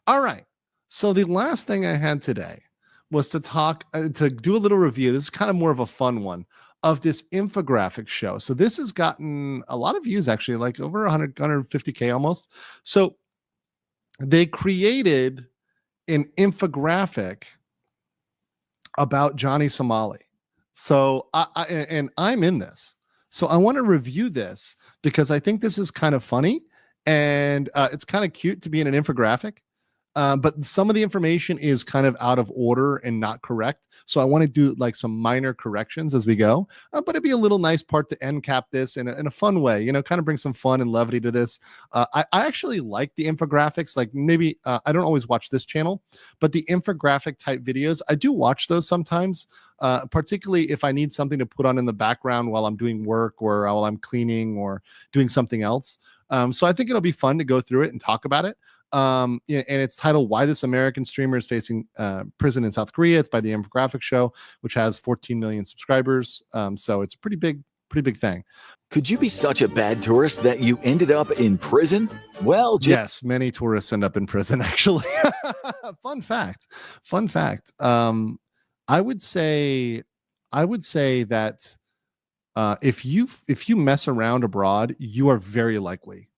All right. So the last thing I had today was to talk to do a little review. This is kind of more of a fun one of this infographic show. So this has gotten a lot of views, actually, like over 100, 150K almost. So they created an infographic about Johnny Somali. So I'm in this. So I want to review this because I think this is kind of funny and it's kind of cute to be in an infographic. But some of the information is kind of out of order and not correct. So I want to do like some minor corrections as we go. But it'd be a little nice part to end cap this in a fun way, kind of bring some fun and levity to this. I actually like the infographics. Like maybe I don't always watch this channel, but the infographic type videos, I do watch those sometimes. Particularly if I need something to put on in the background while I'm doing work or while I'm cleaning or doing something else. So I think it'll be fun to go through it and talk about it. And it's titled "Why This American Streamer is Facing Prison in South Korea." It's by the Infographic Show, which has 14 million subscribers. So it's a pretty big thing. Could you be such a bad tourist that you ended up in prison? Well, yes, many tourists end up in prison, actually. Fun fact. I would say that if you mess around abroad, you are very likely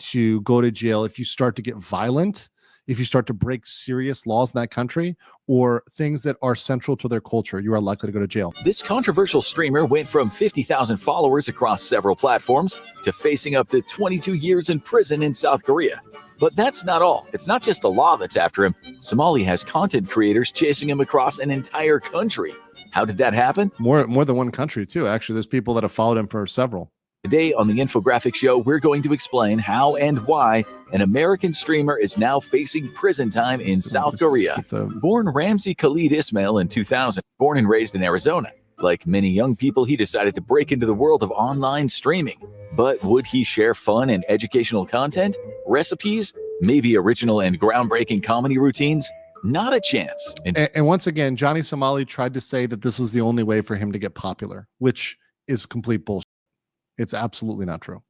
to go to jail if you start to get violent, if you start to break serious laws in that country, or things that are central to their culture. You are likely to go to jail. This controversial streamer went from 50,000 followers across several platforms to facing up to 22 years in prison in South Korea. But that's not all. It's not just the law that's after him. Somali has content creators chasing him across an entire country. How did that happen? More than one country, too. Actually, there's people that have followed him for several. Today on the Infographic Show, we're going to explain how and why an American streamer is now facing prison time in South Korea. Born Ramzi Khalid Ismail in 2000, born and raised in Arizona. Like many young people, he decided to break into the world of online streaming. But would he share fun and educational content, recipes, maybe original and groundbreaking comedy routines? Not a chance. And once again, Johnny Somali tried to say that this was the only way for him to get popular, which is complete bullshit. It's absolutely not true.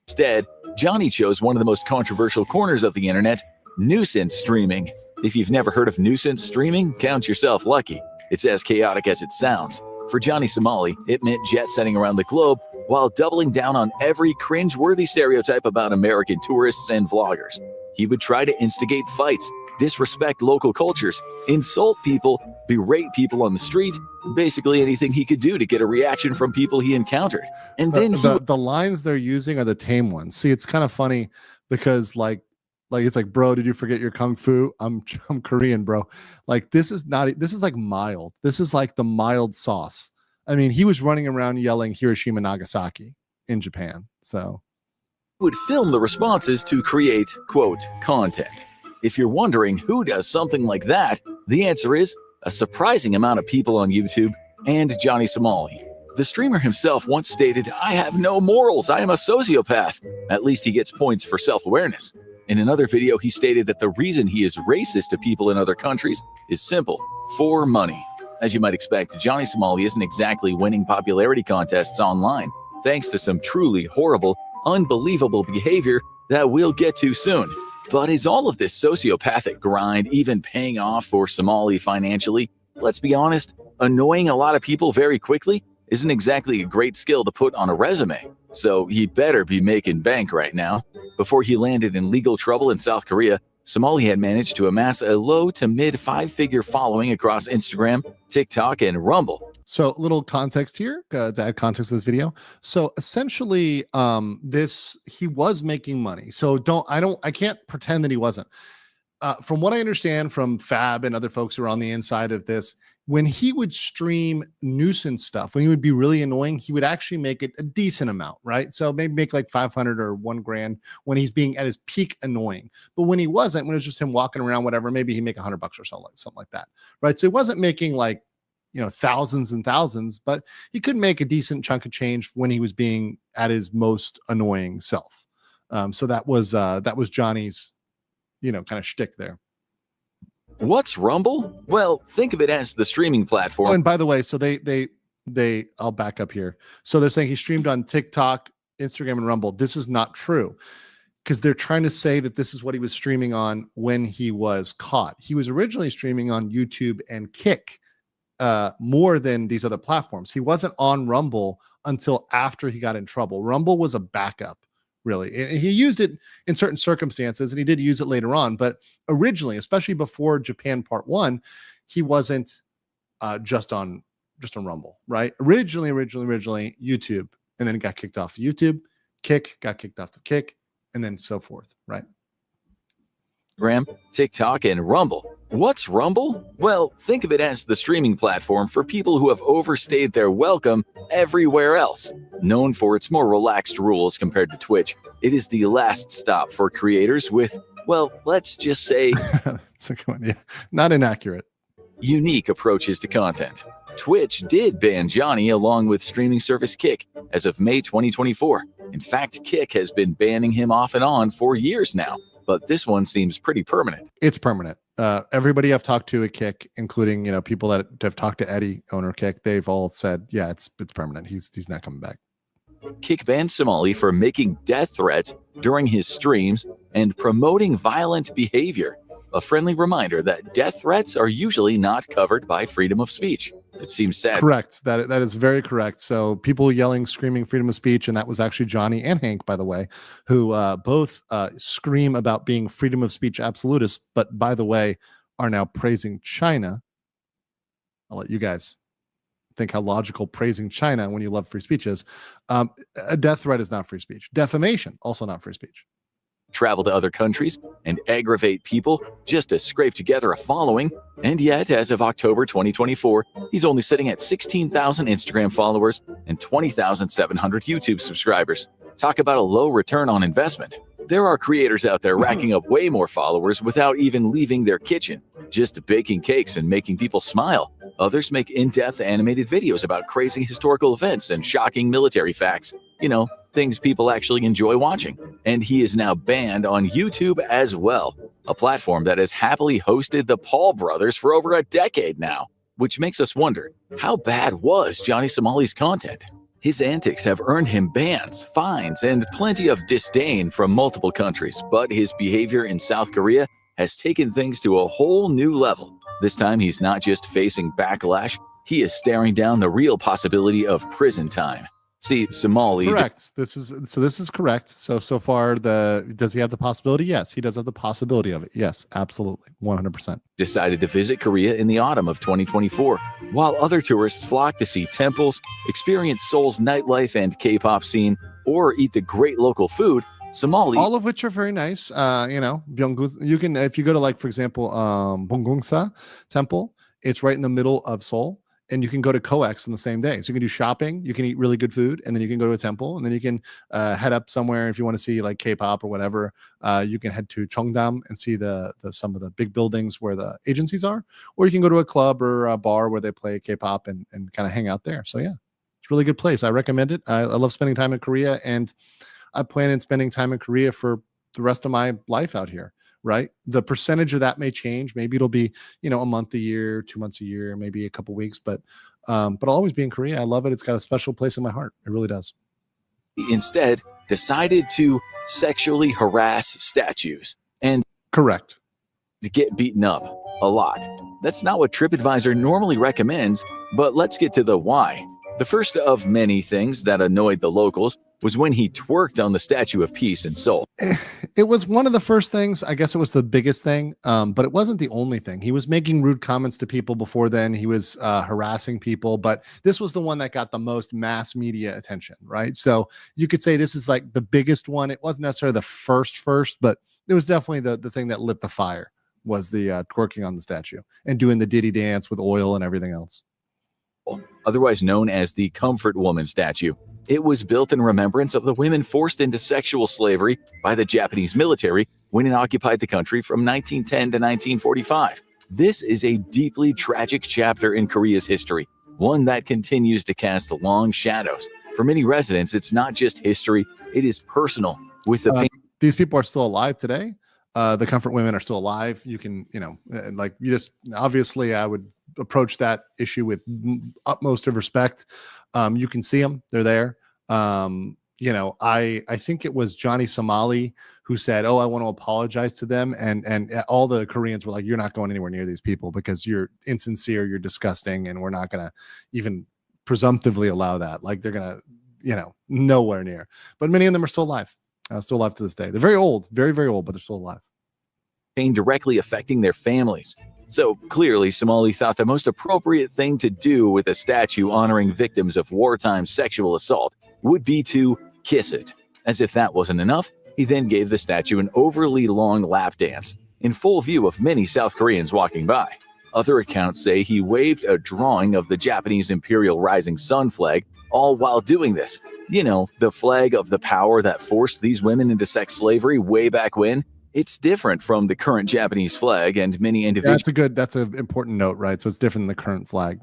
Instead, Johnny chose one of the most controversial corners of the internet, nuisance streaming. If you've never heard of nuisance streaming, count yourself lucky. It's as chaotic as it sounds. For Johnny Somali, it meant jet-setting around the globe while doubling down on every cringe-worthy stereotype about American tourists and vloggers. He would try to instigate fights, disrespect local cultures, insult people, berate people on the street, basically anything he could do to get a reaction from people he encountered. And then the lines they're using are the tame ones. See, it's kind of funny because like it's like, bro, did you forget your kung fu? I'm Korean, bro. Like this is like mild. This is like the mild sauce. I mean, he was running around yelling Hiroshima, Nagasaki in Japan. So would film the responses to create, quote, content. If you're wondering who does something like that, the answer is a surprising amount of people on YouTube and Johnny Somali. The streamer himself once stated, "I have no morals, I am a sociopath." At least he gets points for self-awareness. In another video, he stated that the reason he is racist to people in other countries is simple: for money. As you might expect, Johnny Somali isn't exactly winning popularity contests online, thanks to some truly horrible, unbelievable behavior that we'll get to soon. But is all of this sociopathic grind even paying off for Somali financially? Let's be honest, annoying a lot of people very quickly isn't exactly a great skill to put on a resume. So he better be making bank right now. Before he landed in legal trouble in South Korea, Somali had managed to amass a low to mid five-figure following across Instagram, TikTok, and Rumble. So a little context here to add context to this video. So essentially, he was making money. So I can't pretend that he wasn't. From what I understand from Fab and other folks who are on the inside of this, when he would stream nuisance stuff, when he would be really annoying, he would actually make it a decent amount, right? So maybe make like 500 or $1,000 when he's being at his peak annoying. But when he wasn't, when it was just him walking around, whatever, maybe he'd make $100 or something like that, right? So he wasn't making like, thousands and thousands, but he could make a decent chunk of change when he was being at his most annoying self. So that was Johnny's, kind of shtick there. What's Rumble? Well, think of it as the streaming platform. Oh, and by the way, so they I'll back up here. So they're saying he streamed on TikTok, Instagram, and Rumble. This is not true. because they're trying to say that this is what he was streaming on when he was caught. He was originally streaming on YouTube and Kick more than these other platforms. He wasn't on Rumble until after he got in trouble. Rumble was a backup, really. He used it in certain circumstances, and he did use it later on. But originally, especially before Japan Part 1, he wasn't just on Rumble, right? Originally, YouTube, and then it got kicked off YouTube. Kick got kicked off the Kick, and then so forth, right? TikTok, and Rumble. What's Rumble? Well, think of it as the streaming platform for people who have overstayed their welcome everywhere else. Known for its more relaxed rules compared to Twitch, it is the last stop for creators with, well, let's just say, That's a good one. Yeah, not inaccurate. Unique approaches to content. Twitch did ban Johnny along with streaming service Kick as of May 2024. In fact, Kick has been banning him off and on for years now, but this one seems pretty permanent. It's permanent. Everybody I've talked to at Kick, including people that have talked to Eddie, owner of Kick, they've all said, yeah, it's permanent. He's not coming back. Kick banned Somali for making death threats during his streams and promoting violent behavior. A friendly reminder that death threats are usually not covered by freedom of speech. It seems sad. Correct. That is very correct. So people yelling, screaming freedom of speech, and that was actually Johnny and Hank, by the way, who both scream about being freedom of speech absolutists, but by the way, are now praising China. I'll let you guys think how logical praising China when you love free speech is. A death threat is not free speech. Defamation, also not free speech. Travel to other countries and aggravate people just to scrape together a following. And yet, as of October 2024, he's only sitting at 16,000 Instagram followers and 20,700 YouTube subscribers. Talk about a low return on investment. There are creators out there racking up way more followers without even leaving their kitchen, just baking cakes and making people smile. Others make in-depth animated videos about crazy historical events and shocking military facts. Things people actually enjoy watching. And he is now banned on YouTube as well, a platform that has happily hosted the Paul brothers for over a decade now, which makes us wonder, how bad was Johnny Somali's content? His antics have earned him bans, fines, and plenty of disdain from multiple countries, but his behavior in South Korea has taken things to a whole new level. This time, he's not just facing backlash, he is staring down the real possibility of prison time. See, Somali. Correct. This is correct. So far, does he have the possibility? Yes, he does have the possibility of it. Yes, absolutely, 100%. Decided to visit Korea in the autumn of 2024, while other tourists flock to see temples, experience Seoul's nightlife and K-pop scene, or eat the great local food. Somali, all of which are very nice. Byunggung. You can, if you go to, for example, Bongungsa Temple, it's right in the middle of Seoul. And you can go to COEX in the same day. So you can do shopping, you can eat really good food, and then you can go to a temple, and then you can head up somewhere if you want to see K-pop or whatever. You can head to Cheongdam and see some of the big buildings where the agencies are, or you can go to a club or a bar where they play K-pop and kind of hang out there. So yeah, it's a really good place. I recommend it. I love spending time in Korea, and I plan on spending time in Korea for the rest of my life out here. Right. The percentage of that may change. Maybe it'll be, a month a year, 2 months a year, maybe a couple weeks, but I'll always be in Korea. I love it. It's got a special place in my heart. It really does. Instead, decided to sexually harass statues and correct to get beaten up a lot. That's not what TripAdvisor normally recommends, but let's get to the why. The first of many things that annoyed the locals was when he twerked on the Statue of Peace in Seoul. It was one of the first things. I guess it was the biggest thing, but it wasn't the only thing. He was making rude comments to people before then. He was harassing people, but this was the one that got the most mass media attention, right? So you could say this is the biggest one. It wasn't necessarily the first, but it was definitely the thing that lit the fire, was the twerking on the statue and doing the Diddy dance with oil and everything else. Otherwise known as the Comfort Woman statue. It was built in remembrance of the women forced into sexual slavery by the Japanese military when it occupied the country from 1910 to 1945. This is a deeply tragic chapter in Korea's history, one that continues to cast long shadows. For many residents, it's not just history, it is personal. With the pain. These people are still alive today. The Comfort Women are still alive. You can, obviously I would approach that issue with utmost of respect. You can see them. They're there. I think it was Johnny Somali who said, "Oh, I want to apologize to them," and all the Koreans were like, "You're not going anywhere near these people because you're insincere, you're disgusting, and we're not gonna even presumptively allow that. Like they're gonna, nowhere near." But many of them are still alive to this day. They're very old, very very old, but they're still alive. Pain directly affecting their families. So clearly, Somali thought the most appropriate thing to do with a statue honoring victims of wartime sexual assault would be to kiss it. As if that wasn't enough, he then gave the statue an overly long lap dance in full view of many South Koreans walking by. Other accounts say he waved a drawing of the Japanese Imperial Rising Sun flag, all while doing this. The flag of the power that forced these women into sex slavery way back when. It's different from the current Japanese flag, and many individuals That's an important note, right? So it's different than the current flag.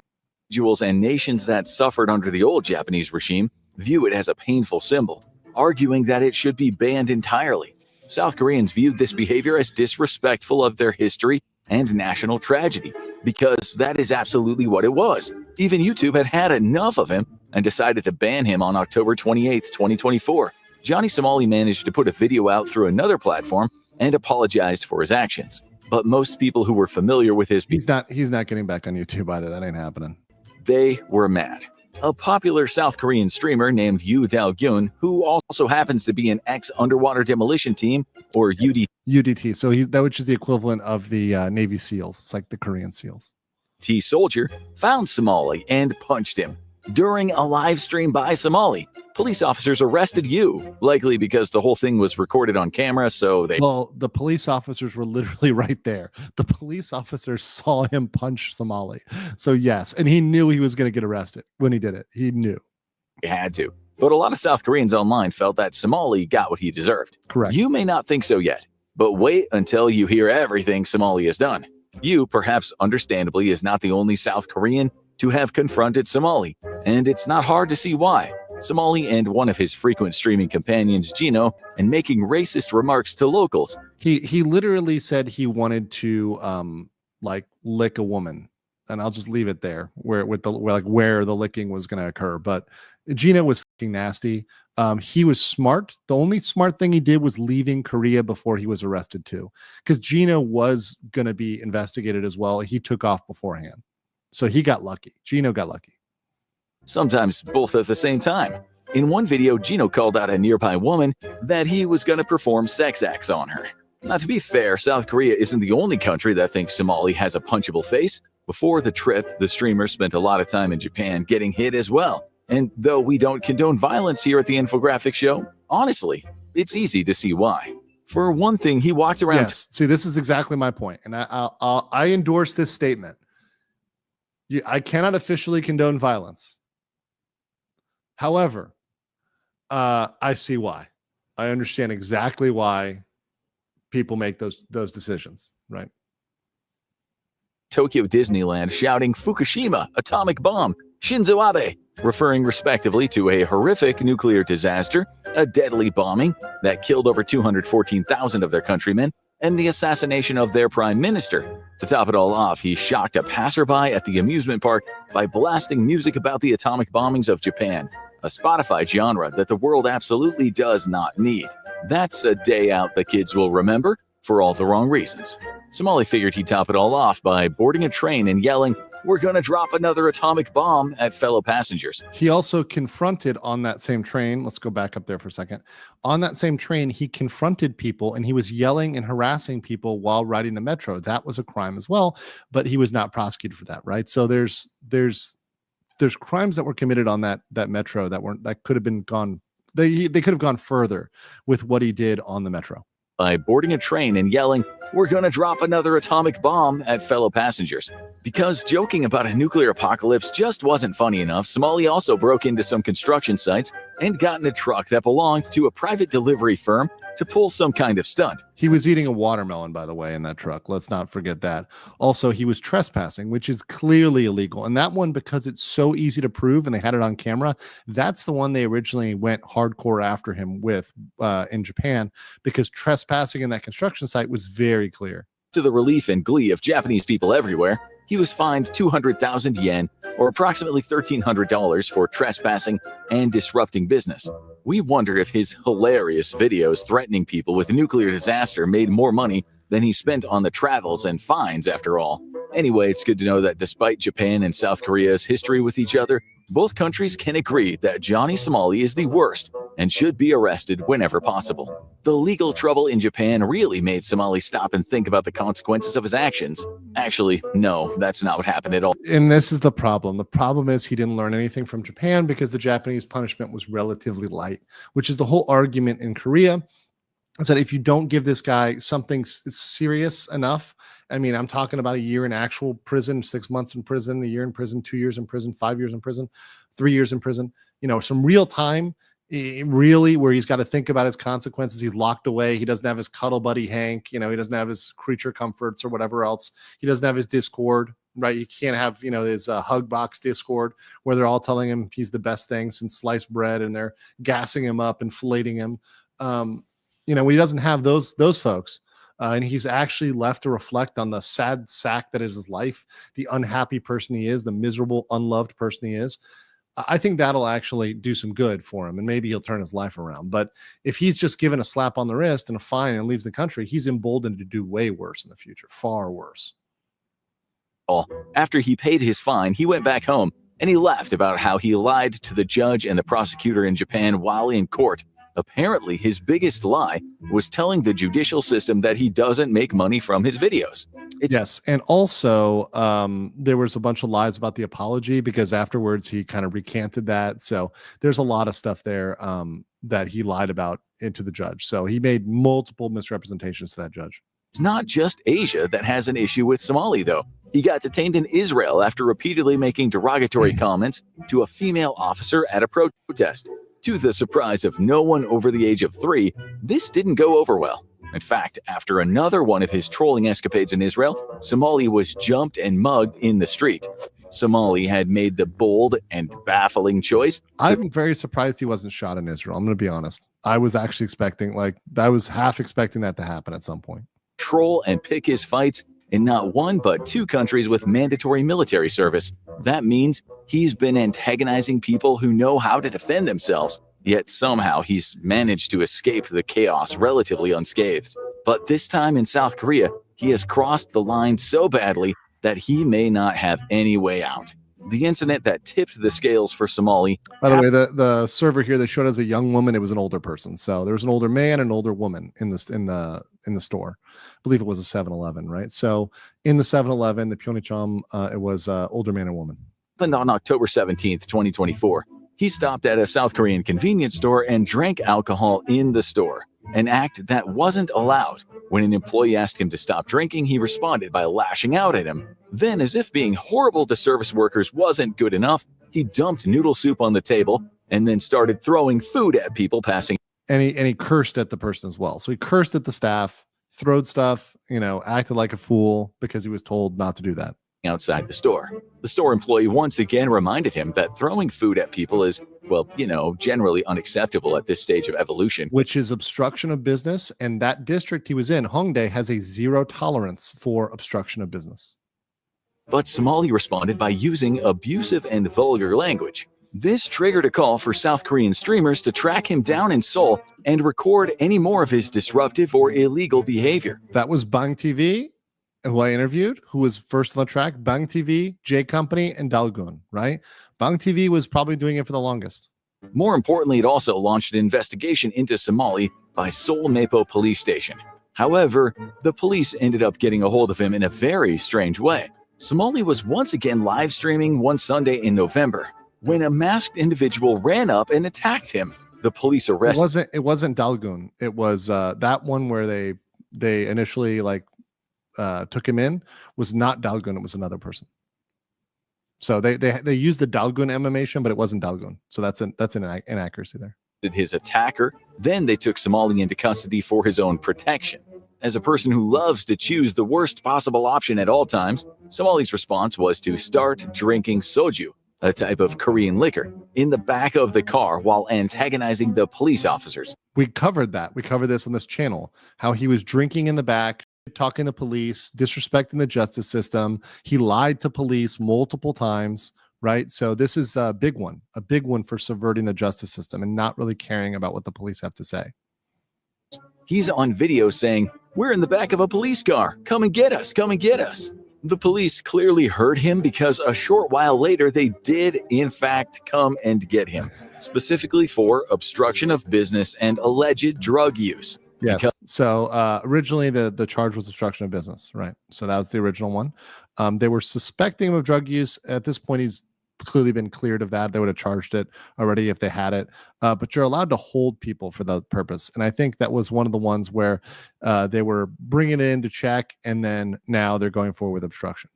And nations that suffered under the old Japanese regime view it as a painful symbol, arguing that it should be banned entirely. South Koreans viewed this behavior as disrespectful of their history and national tragedy, because that is absolutely what it was. Even YouTube had had enough of him and decided to ban him on October 28, 2024. Johnny Somali managed to put a video out through another platform and apologized for his actions. But most people who were familiar with his He's not getting back on YouTube either. That ain't happening. They were mad. A popular South Korean streamer named Yoo Dal-gyun, who also happens to be an ex-underwater demolition team, or UDT. So which is the equivalent of the Navy SEALs. It's like the Korean SEALs. soldier, found Somali and punched him. During a live stream by Somali, police officers arrested Yoo, likely because the whole thing was recorded on camera, so the police officers were literally right there. The police officers saw him punch Somali. So yes, and he knew he was going to get arrested when he did it. He knew. He had to. But a lot of South Koreans online felt that Somali got what he deserved. Correct. You may not think so yet, but wait until you hear everything Somali has done. Yoo, perhaps understandably, is not the only South Korean to have confronted Somali, and it's not hard to see why. Somali and one of his frequent streaming companions, Gino, and making racist remarks to locals. He literally said he wanted to lick a woman, and I'll just leave it there where the licking was going to occur. But Gino was fucking nasty. He was smart. The only smart thing he did was leaving Korea before he was arrested too, because Gino was going to be investigated as well. He took off beforehand, so he got lucky. Gino got lucky. Sometimes both at the same time. In one video, Gino called out a nearby woman that he was going to perform sex acts on her. Now, to be fair, South Korea isn't the only country that thinks Somali has a punchable face. Before the trip, the streamer spent a lot of time in Japan getting hit as well. And though we don't condone violence here at the Infographic Show, honestly, it's easy to see why. For one thing, he walked around. Yes, see, this is exactly my point, and I endorse this statement. I cannot officially condone violence. However, I see why. I understand exactly why people make those decisions, right? Tokyo Disneyland shouting Fukushima, atomic bomb, Shinzo Abe, referring respectively to a horrific nuclear disaster, a deadly bombing that killed over 214,000 of their countrymen, and the assassination of their prime minister. To top it all off, he shocked a passerby at the amusement park by blasting music about the atomic bombings of Japan, a Spotify genre that the world absolutely does not need. That's a day out the kids will remember for all the wrong reasons. Somali figured he'd top it all off by boarding a train and yelling, "We're gonna drop another atomic bomb," at fellow passengers. He also confronted on that same train. Let's go back up there for a second. On that same train, he confronted people and he was yelling and harassing people while riding the metro. That was a crime as well, but he was not prosecuted for that, right? So there's crimes that were committed on that metro that could have been gone. They could have gone further with what he did on the metro. By boarding a train and yelling, "We're gonna drop another atomic bomb," at fellow passengers. Because joking about a nuclear apocalypse just wasn't funny enough, Somali also broke into some construction sites and got in a truck that belonged to a private delivery firm to pull some kind of stunt. He was eating a watermelon, by the way, in that truck. Let's not forget that. Also, he was trespassing, which is clearly illegal. And that one, because it's so easy to prove and they had it on camera, that's the one they originally went hardcore after him with in Japan, because trespassing in that construction site was very clear. To the relief and glee of Japanese people everywhere, he was fined 200,000 yen, or approximately $1,300, for trespassing and disrupting business. We wonder if his hilarious videos threatening people with nuclear disaster made more money than he spent on the travels and fines after all. Anyway, it's good to know that despite Japan and South Korea's history with each other, both countries can agree that Johnny Somali is the worst and should be arrested whenever possible. The legal trouble in Japan really made Somali stop and think about the consequences of his actions. Actually, no, that's not what happened at all. And this is the problem. The problem is he didn't learn anything from Japan because the Japanese punishment was relatively light, which is the whole argument in Korea. Is that if you don't give this guy something serious enough, I mean, I'm talking about a year in actual prison, 6 months in prison, a year in prison, 2 years in prison, 5 years in prison, 3 years in prison, some real time, really, where he's got to think about his consequences. He's locked away. He doesn't have his cuddle buddy, Hank. He doesn't have his creature comforts or whatever else. He doesn't have his Discord, right? You can't have, his hug box Discord where they're all telling him he's the best thing since sliced bread and they're gassing him up and filleting him. When he doesn't have those folks, and he's actually left to reflect on the sad sack that is his life, the unhappy person he is, the miserable, unloved person he is. I think that'll actually do some good for him, and maybe he'll turn his life around. But if he's just given a slap on the wrist and a fine and leaves the country, he's emboldened to do way worse in the future, far worse. After he paid his fine, he went back home and he laughed about how he lied to the judge and the prosecutor in Japan while in court. Apparently, his biggest lie was telling the judicial system that he doesn't make money from his videos. Yes, and also there was a bunch of lies about the apology because afterwards he kind of recanted that. So there's a lot of stuff there that he lied about into the judge. So he made multiple misrepresentations to that judge. It's not just Asia that has an issue with Somali, though. He got detained in Israel after repeatedly making derogatory comments to a female officer at a protest. To the surprise of no one over the age of 3, this didn't go over well. In fact, after another one of his trolling escapades in Israel, Somali was jumped and mugged in the street. Somali had made the bold and baffling choice. I'm very surprised he wasn't shot in Israel. I'm going to be honest. I was actually expecting, I was half expecting that to happen at some point. Troll and pick his fights in not one but 2 countries with mandatory military service. That means he's been antagonizing people who know how to defend themselves, yet somehow he's managed to escape the chaos relatively unscathed. But this time in South Korea, he has crossed the line so badly that he may not have any way out. The incident that tipped the scales for Somali. By the way, the server here that showed as a young woman, it was an older person. So there was an older man and an older woman in the store. I believe it was a 7-Eleven, right? So in the 7-Eleven, the Pyeongcham, it was older man and woman. Happened on October 17th, 2024. He stopped at a South Korean convenience store and drank alcohol in the store, an act that wasn't allowed. When an employee asked him to stop drinking, he responded by lashing out at him. Then, as if being horrible to service workers wasn't good enough, he dumped noodle soup on the table and then started throwing food at people passing. And he cursed at the person as well. So he cursed at the staff, throwed stuff, acted like a fool because he was told not to do that. Outside the store. The store employee once again reminded him that throwing food at people is, generally unacceptable at this stage of evolution. Which is obstruction of business, and that district he was in, Hongdae, has a 0 tolerance for obstruction of business. But Somali responded by using abusive and vulgar language. This triggered a call for South Korean streamers to track him down in Seoul and record any more of his disruptive or illegal behavior. That was Bang TV, who I interviewed, who was first on the track. Bang TV, J Company, and Dalgun, right? Bang TV was probably doing it for the longest. More importantly, it also launched an investigation into Somali by Seoul Mapo Police Station. However, the police ended up getting a hold of him in a very strange way. Somali was once again live streaming one Sunday in November when a masked individual ran up and attacked him. The police arrested. It wasn't Dalgun. It was that one where they initially took him in was not Dalgun. It was another person. So they used the Dalgun animation, but it wasn't Dalgun. So that's an inaccuracy there. His attacker. Then they took Somali into custody for his own protection. As a person who loves to choose the worst possible option at all times, Somali's response was to start drinking soju, a type of Korean liquor, in the back of the car while antagonizing the police officers. We covered that. We covered this on this channel, how he was drinking in the back, talking to police, disrespecting the justice system. He lied to police multiple times, right? So this is a big one for subverting the justice system and not really caring about what the police have to say. He's on video saying, "We're in the back of a police car. Come and get us. Come and get us." The police clearly heard him because a short while later, they did, in fact, come and get him, specifically for obstruction of business and alleged drug use. Yes. So originally the charge was obstruction of business, right? So that was the original one. They were suspecting him of drug use. At this point, he's clearly been cleared of that. They would have charged it already if they had it. But you're allowed to hold people for that purpose. And I think that was one of the ones where they were bringing it in to check, and then now they're going forward with obstruction.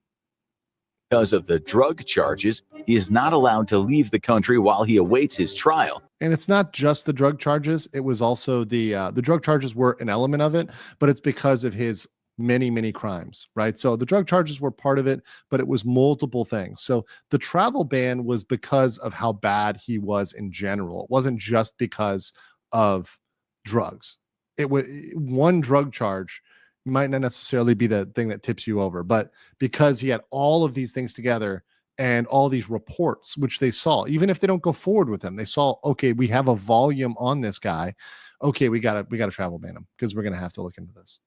Because of the drug charges, he is not allowed to leave the country while he awaits his trial. And it's not just the drug charges. It was also the drug charges were an element of it, but it's because of his many crimes, right? So the drug charges were part of it, but it was multiple things. So the travel ban was because of how bad he was in general. It wasn't just because of drugs. It was one drug charge might not necessarily be the thing that tips you over, but because he had all of these things together and all these reports, which they saw, even if they don't go forward with him, they saw, okay, we have a volume on this guy. Okay, we gotta travel ban him because we're gonna have to look into this.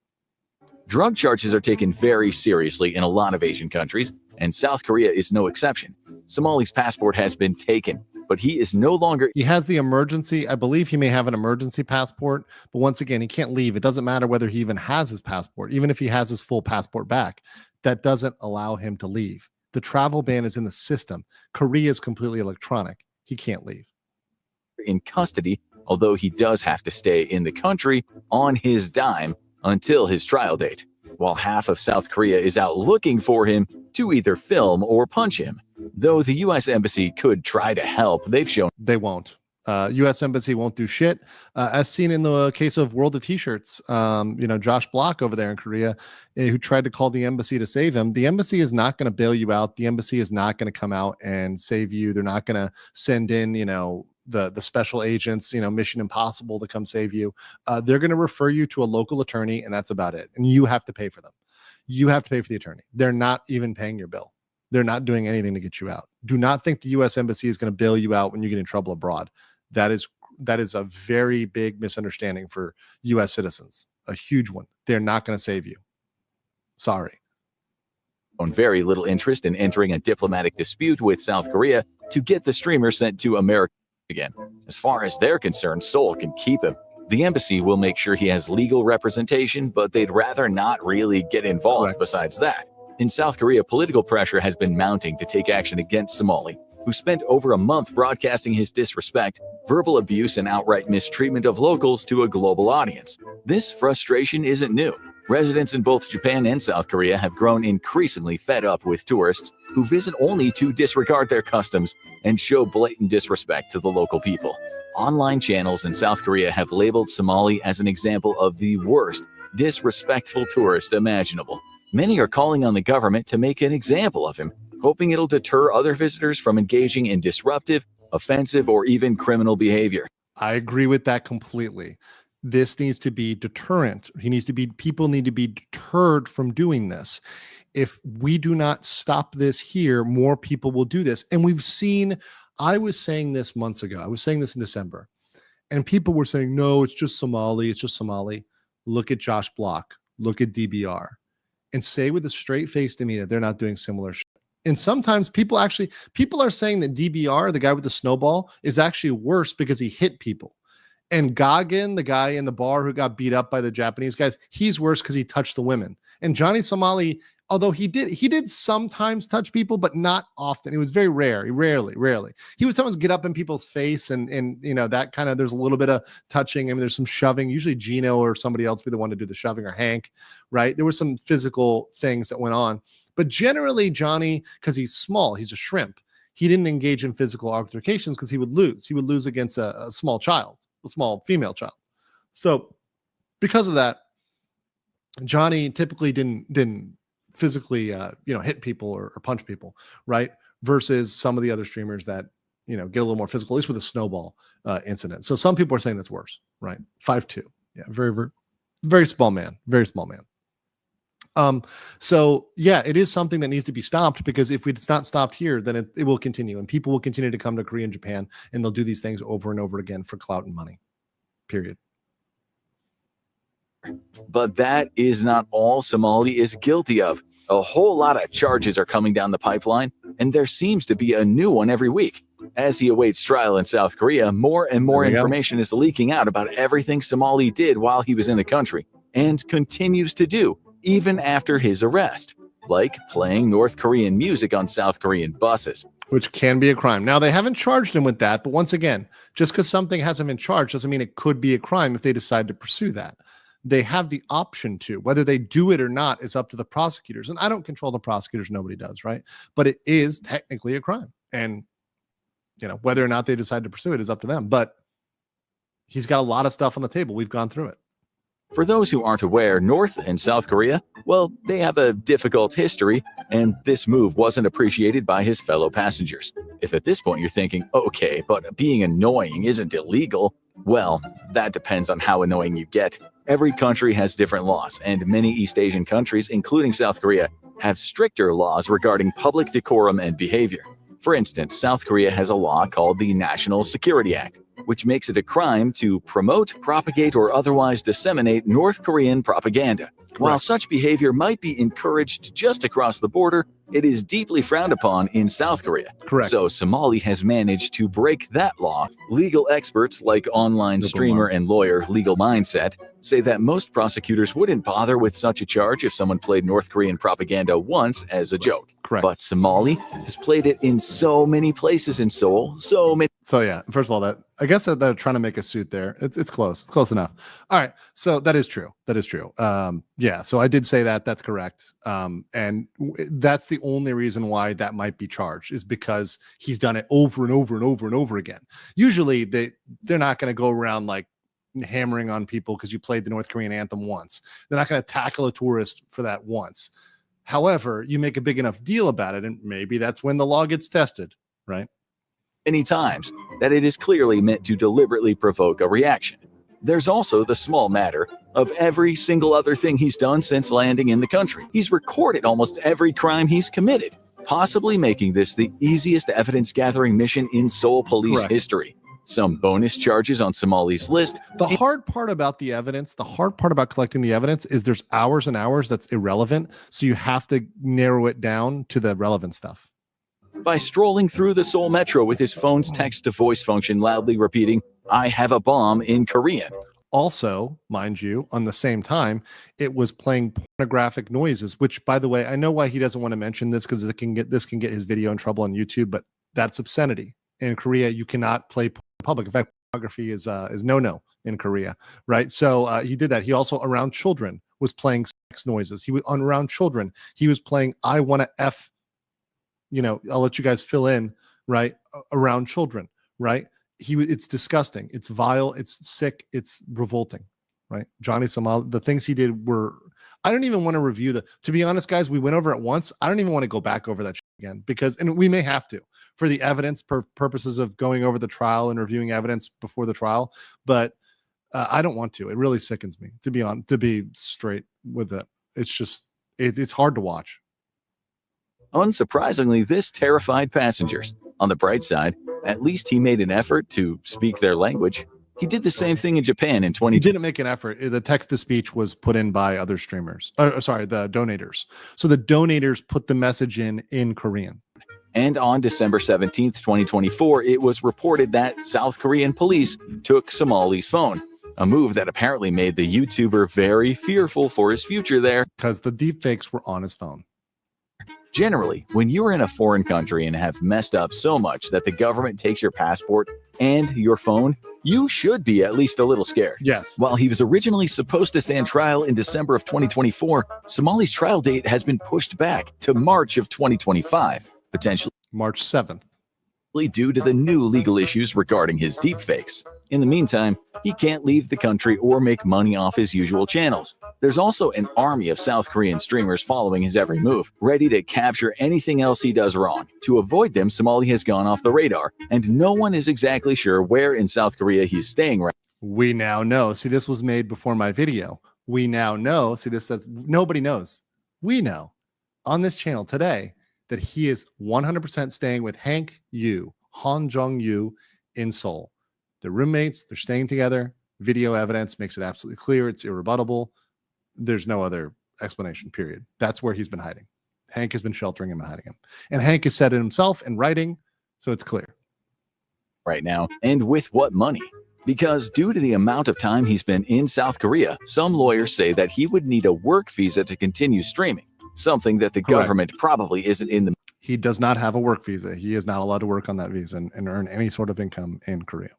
Drug charges are taken very seriously in a lot of Asian countries, and South Korea is no exception. Somali's passport has been taken, but he is no longer. He has the emergency. I believe he may have an emergency passport, but once again, he can't leave. It doesn't matter whether he even has his passport, even if he has his full passport back. That doesn't allow him to leave. The travel ban is in the system. Korea is completely electronic. He can't leave. In custody, although he does have to stay in the country on his dime until his trial date, while half of South Korea is out looking for him to either film or punch him. Though the U.S. Embassy could try to help, they've shown they won't. U.S. Embassy won't do shit. As seen in the case of World of T-Shirts, Josh Block over there in Korea, who tried to call the embassy to save him. The embassy is not going to bail you out. The embassy is not going to come out and save you. They're not going to send in, the special agents, Mission Impossible to come save you. They're going to refer you to a local attorney, and that's about it. And you have to pay for them. You have to pay for the attorney. They're not even paying your bill. They're not doing anything to get you out. Do not think the U.S. Embassy is going to bail you out when you get in trouble abroad. That is a very big misunderstanding for U.S. citizens, a huge one. They're not going to save you. Sorry. On very little interest in entering a diplomatic dispute with South Korea to get the streamer sent to America again. As far as they're concerned, Seoul can keep him. The embassy will make sure he has legal representation, but they'd rather not really get involved. Correct. Besides that, in South Korea, political pressure has been mounting to take action against Somali, who spent over a month broadcasting his disrespect, verbal abuse, and outright mistreatment of locals to a global audience. This frustration isn't new. Residents in both Japan and South Korea have grown increasingly fed up with tourists who visit only to disregard their customs and show blatant disrespect to the local people. Online channels in South Korea have labeled Somali as an example of the worst, disrespectful tourist imaginable. Many are calling on the government to make an example of him, hoping it'll deter other visitors from engaging in disruptive, offensive, or even criminal behavior. I agree with that completely. This needs to be deterrent. People need to be deterred from doing this. If we do not stop this here, more people will do this. And we've seen, I was saying this months ago. I was saying this in December. And people were saying, no, it's just Somali. It's just Somali. Look at Josh Block. Look at DBR. And say with a straight face to me that they're not doing similar shit. And sometimes people are saying that DBR, the guy with the snowball, is actually worse because he hit people. And Goggin, the guy in the bar who got beat up by the Japanese guys, he's worse because he touched the women. And Johnny Somali, although he did sometimes touch people, but not often. It was very rare. Rarely. He would sometimes get up in people's face and that kind of, there's a little bit of touching. I mean, there's some shoving. Usually Gino or somebody else be the one to do the shoving, or Hank, right? There were some physical things that went on. But generally, Johnny, because he's small, he's a shrimp, he didn't engage in physical altercations because he would lose. He would lose against a small child, a small female child. So because of that, Johnny typically didn't physically hit people or punch people, right? Versus some of the other streamers that get a little more physical, at least with a snowball incident. So some people are saying that's worse, right? 5'2". Yeah, very, very, very small man. Very small man. So yeah, it is something that needs to be stopped, because if it's not stopped here, then it will continue, and people will continue to come to Korea and Japan, and they'll do these things over and over again for clout and money. Period. But that is not all Somali is guilty of. A whole lot of charges are coming down the pipeline, and there seems to be a new one every week. As he awaits trial in South Korea, more and more information is leaking out about everything Somali did while he was in the country, and continues to do, even after his arrest, like playing North Korean music on South Korean buses. Which can be a crime. Now, they haven't charged him with that, but once again, just because something hasn't been charged doesn't mean it could be a crime if they decide to pursue that. They have the option to. Whether they do it or not is up to the prosecutors. And I don't control the prosecutors. Nobody does, right? But it is technically a crime. And, whether or not they decide to pursue it is up to them. But he's got a lot of stuff on the table. We've gone through it. For those who aren't aware, North and South Korea, well, they have a difficult history, and this move wasn't appreciated by his fellow passengers. If at this point you're thinking, okay, but being annoying isn't illegal, well, that depends on how annoying you get. Every country has different laws, and many East Asian countries, including South Korea, have stricter laws regarding public decorum and behavior. For instance, South Korea has a law called the National Security Act, which makes it a crime to promote, propagate, or otherwise disseminate North Korean propaganda. While such behavior might be encouraged just across the border, it is deeply frowned upon in South Korea. Correct. So Somali has managed to break that law. Legal experts like online streamer and lawyer Legal Mindset say that most prosecutors wouldn't bother with such a charge if someone played North Korean propaganda once as a joke. Correct. But Somali has played it in so many places in Seoul, so many. So yeah, first of all, I guess that they're trying to make a suit there. It's close. It's close enough. All right. So that is true. That is true. Yeah. So I did say that. That's correct. And that's the only reason why that might be charged, is because he's done it over and over and over and over again. Usually they're not going to go around like hammering on people because you played the North Korean anthem once. They're not going to tackle a tourist for that once. However, you make a big enough deal about it, and maybe that's when the law gets tested, right? Many times that it is clearly meant to deliberately provoke a reaction. There's also the small matter of every single other thing he's done since landing in the country. He's recorded almost every crime he's committed, possibly making this the easiest evidence-gathering mission in Seoul police history. Some bonus charges on Somali's list. The hard part about the evidence, the hard part about collecting the evidence is there's hours and hours that's irrelevant, so you have to narrow it down to the relevant stuff. By strolling through the Seoul metro with his phone's text-to-voice function loudly repeating, "I have a bomb" in Korean. Also, mind you, on the same time, it was playing pornographic noises, which, by the way, I know why he doesn't want to mention this, because this can get his video in trouble on YouTube, but that's obscenity. In Korea, you cannot play public. In fact, pornography is no in Korea, right? So he did that. He also, around children, was playing sex noises. He was around children. He was playing "I Wanna F," I'll let you guys fill in, right? Around children, right? It's disgusting. It's vile. It's sick. It's revolting, right? Johnny Somali, the things he did were, I don't even want to review to be honest, guys, we went over it once. I don't even want to go back over that again, and we may have to for the evidence purposes of going over the trial and reviewing evidence before the trial. But I don't want to. It really sickens me, to be straight with it. It's just, it's hard to watch. Unsurprisingly, this terrified passengers. On the bright side, at least he made an effort to speak their language. He did the same thing in Japan in 2020. He didn't make an effort. The text-to-speech was put in by other streamers. The donators. So the donators put the message in Korean. And on December 17th, 2024, it was reported that South Korean police took Somali's phone, a move that apparently made the YouTuber very fearful for his future there. Because the deepfakes were on his phone. Generally, when you're in a foreign country and have messed up so much that the government takes your passport and your phone, you should be at least a little scared. Yes. While he was originally supposed to stand trial in December of 2024, Somali's trial date has been pushed back to March of 2025, potentially March 7th. Due to the new legal issues regarding his deepfakes. In the meantime, he can't leave the country or make money off his usual channels. There's also an army of South Korean streamers following his every move, ready to capture anything else he does wrong. To avoid them, Somali has gone off the radar, and no one is exactly sure where in South Korea he's staying right. We now know. See, this was made before my video. We now know. See, this says nobody knows. We know on this channel today that he is 100% staying with Hank Yu, Han Jong Yu, in Seoul. They're roommates. They're staying together. Video evidence makes it absolutely clear. It's irrebuttable. There's no other explanation, period. That's where he's been hiding. Hank has been sheltering him and hiding him. And Hank has said it himself in writing, so it's clear. Right now, and with what money? Because due to the amount of time he's been in South Korea, some lawyers say that he would need a work visa to continue streaming, something that the Correct. government probably isn't in the He does not have a work visa. He is not allowed to work on that visa and earn any sort of income in Korea.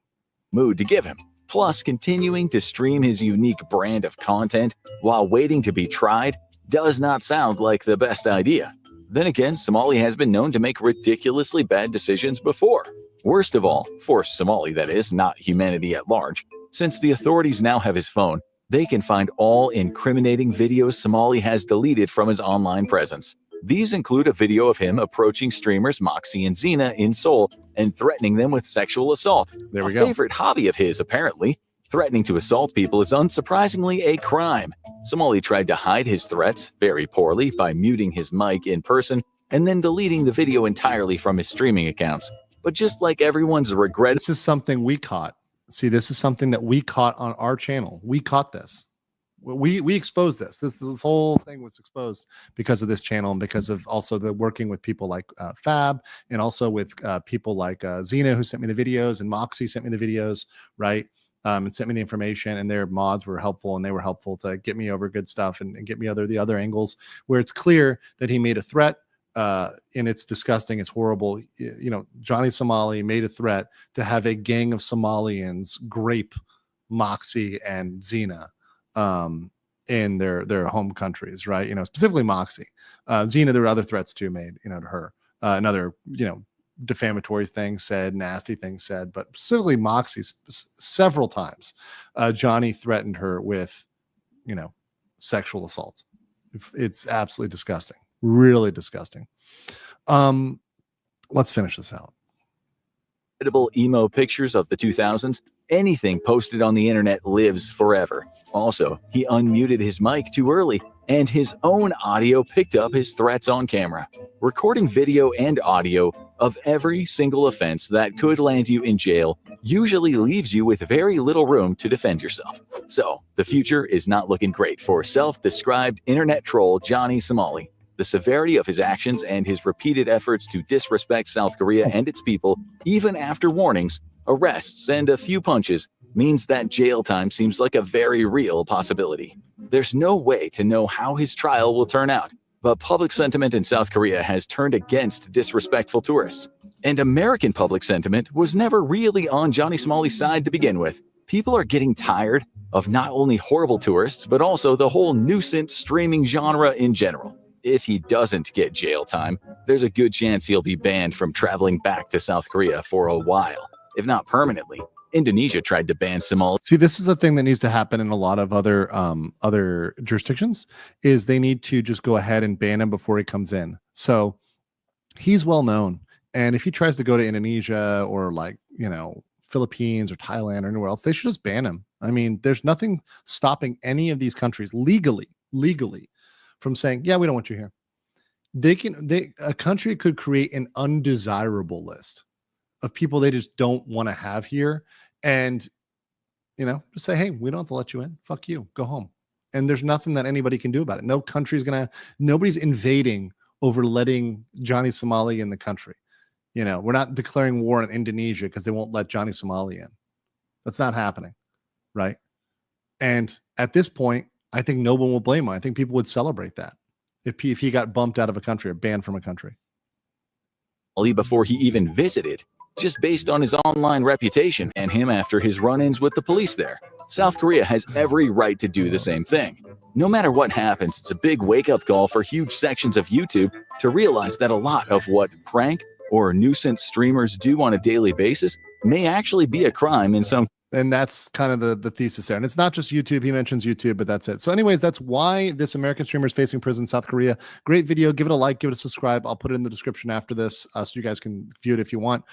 mood to give him. Plus, continuing to stream his unique brand of content while waiting to be tried does not sound like the best idea. Then again, Somali has been known to make ridiculously bad decisions before. Worst of all, for Somali that is, not humanity at large. Since the authorities now have his phone, they can find all incriminating videos Somali has deleted from his online presence. These include a video of him approaching streamers Moxie and Xena in Seoul and threatening them with sexual assault. There we A go. favorite hobby of his, apparently. Threatening to assault people is unsurprisingly a crime. Somali tried to hide his threats very poorly by muting his mic in person and then deleting the video entirely from his streaming accounts. But just like everyone's regret, This is something we caught. See, this is something that we caught on our channel. We caught this. We exposed this. This whole thing was exposed because of this channel and because of also the working with people like Fab and also with people like Xena, who sent me the videos, and Moxie sent me the videos, right? And sent me the information, and their mods were helpful, and they were helpful to get me over good stuff and get me the other angles where it's clear that he made a threat. And it's disgusting. It's horrible. You know, Johnny Somali made a threat to have a gang of Somalians grape Moxie and Xena in their home countries, right? You know, specifically Moxie. Xena, there were other threats too made, you know, to her. Another, you know, defamatory things said, nasty things said, but specifically Moxie, several times, Johnny threatened her with, you know, sexual assault. It's absolutely disgusting. Really disgusting. Let's finish this out. incredible emo pictures of the 2000s, anything posted on the internet lives forever. Also, he unmuted his mic too early, and his own audio picked up his threats on camera. Recording video and audio of every single offense that could land you in jail usually leaves you with very little room to defend yourself. So, the future is not looking great for self-described internet troll Johnny Somali. The severity of his actions and his repeated efforts to disrespect South Korea and its people, even after warnings, arrests, and a few punches, means that jail time seems like a very real possibility. There's no way to know how his trial will turn out, but public sentiment in South Korea has turned against disrespectful tourists. And American public sentiment was never really on Johnny Somali's side to begin with. People are getting tired of not only horrible tourists, but also the whole nuisance streaming genre in general. If he doesn't get jail time, there's a good chance he'll be banned from traveling back to South Korea for a while, if not permanently. Indonesia tried to ban Somali. See, this is a thing that needs to happen in a lot of other jurisdictions, is they need to just go ahead and ban him before he comes in. So he's well known. And if he tries to go to Indonesia or, like, you know, Philippines or Thailand or anywhere else, they should just ban him. I mean, there's nothing stopping any of these countries legally from saying, yeah, we don't want you here. A country could create an undesirable list of people they just don't want to have here, and, you know, just say, hey, we don't have to let you in. Fuck you. Go home. And there's nothing that anybody can do about it. Nobody's invading over letting Johnny Somali in the country. You know, we're not declaring war on Indonesia because they won't let Johnny Somali in. That's not happening, right? And at this point, I think no one will blame him. I think people would celebrate that if he got bumped out of a country or banned from a country. Before he even visited, just based on his online reputation and him after his run-ins with the police there. South Korea has every right to do the same thing. No matter what happens, it's a big wake-up call for huge sections of YouTube to realize that a lot of what prank or nuisance streamers do on a daily basis may actually be a crime in some. And that's kind of the thesis there. And it's not just YouTube. He mentions YouTube, but that's it. So anyways, that's why this American streamer is facing prison in South Korea. Great video. Give it a like, give it a subscribe. I'll put it in the description after this so you guys can view it if you want.